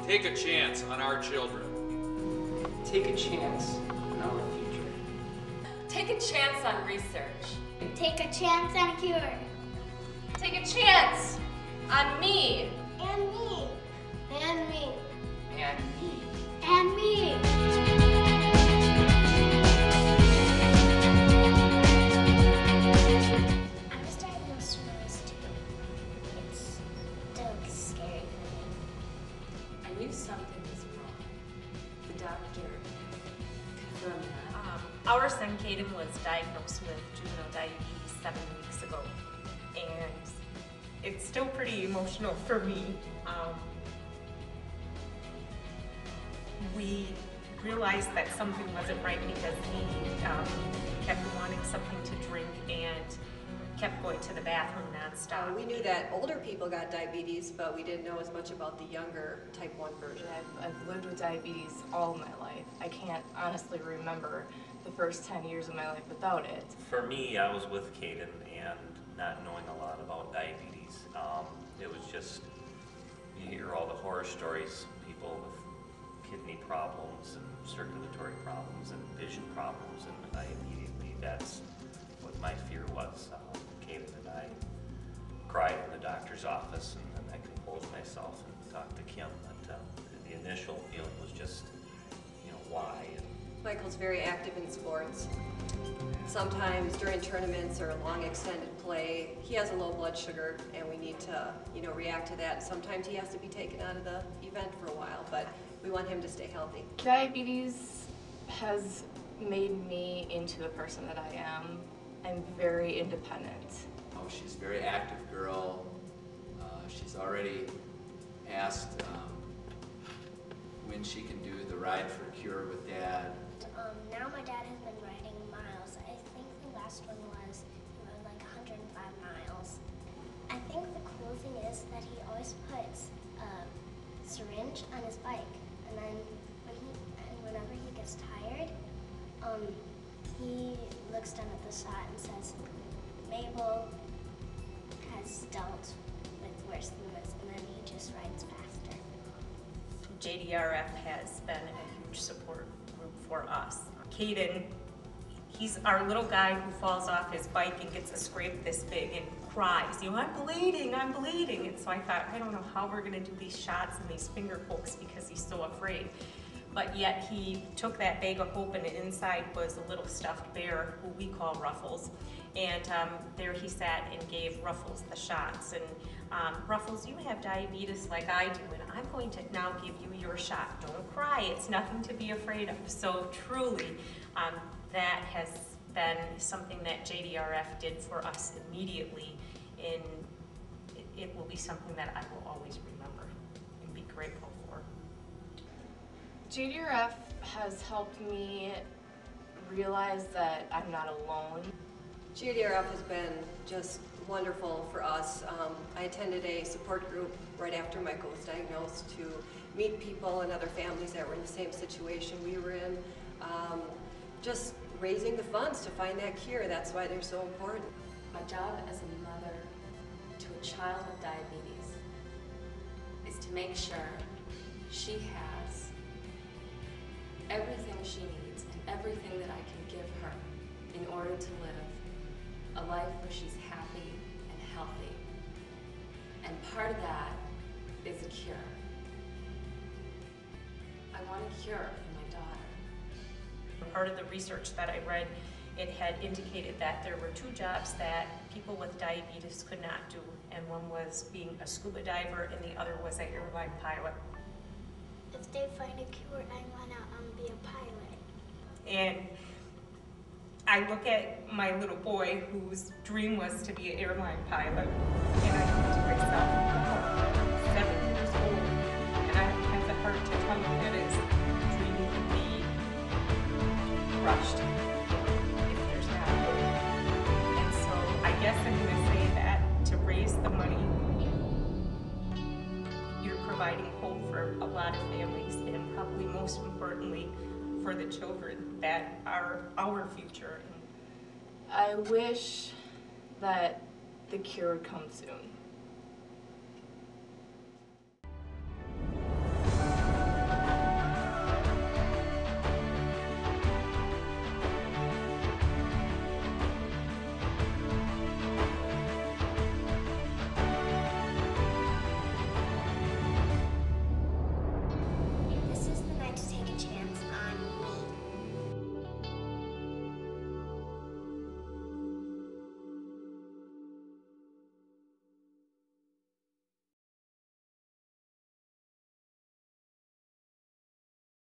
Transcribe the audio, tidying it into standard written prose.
Take a chance on our children. Take a chance on our future. Take a chance on research. Take a chance on a cure. Take a chance on me. And me. And me. And me. And me. I was diagnosed when I was 2. It's still scary for me. I knew something was wrong. The doctor confirmed that. Our son Caden was diagnosed with juvenile diabetes 7 weeks ago, and it's still pretty emotional for me. We realized that something wasn't right because he kept wanting something to drink and kept going to the bathroom nonstop. We knew that older people got diabetes, but we didn't know as much about the younger type 1 version. I've lived with diabetes all of my life. I can't honestly remember the first 10 years of my life without it. For me, I was with Caden and not knowing a lot about diabetes. It was just, you hear all the horror stories, people with kidney problems and circulatory problems and vision problems, and immediately that's what my fear was. Caden and I cried in the doctor's office, and then I composed myself and talked to Kim. But the initial feeling was just, why? Michael's very active in sports. Sometimes during tournaments or long extended play, he has a low blood sugar, and we need to, react to that. Sometimes he has to be taken out of the event for a while, but we want him to stay healthy. Diabetes has made me into the person that I am. I'm very independent. Oh, she's a very active girl. She's already asked when she can do the Ride for Cure with Dad. Now my dad has been riding miles. I think the last one was like 105 miles. I think the cool thing is that he always puts a syringe on his bike, and then whenever he gets tired, he looks down at the shot and says, "Mabel has dealt with worse than this," and then he just rides faster. JDRF has been a huge support group for us. Caden, he's our little guy who falls off his bike and gets a scrape this big and cries, "I'm bleeding, I'm bleeding." And so I thought, I don't know how we're gonna do these shots and these finger pokes because he's so afraid. But yet he took that bag of hope, and inside was a little stuffed bear who we call Ruffles. And there he sat and gave Ruffles the shots. And Ruffles, you have diabetes like I do, and I'm going to now give you your shot. Don't cry, it's nothing to be afraid of. So truly, that has been something that JDRF did for us immediately, and it will be something that I will always remember and be grateful for. JDRF has helped me realize that I'm not alone. JRDF has been just wonderful for us. I attended a support group right after Michael was diagnosed to meet people and other families that were in the same situation we were in. Just raising the funds to find that cure, that's why they're so important. My job as a mother to a child with diabetes is to make sure she has everything she needs and everything that I can give her in order to live a life where she's happy and healthy. And part of that is a cure. I want a cure for my daughter. Part of the research that I read, it had indicated that there were 2 jobs that people with diabetes could not do, and one was being a scuba diver and the other was an airline pilot. If they find a cure, I want to be a pilot. And I look at my little boy whose dream was to be an airline pilot, and I think to myself, 7 years old, and I don't have the heart to tell him that his dream would be crushed if there's not hope. And so I guess I'm going to say that to raise the money, you're providing hope for a lot of families, and probably most importantly for the children that are our future. I wish that the cure would come soon.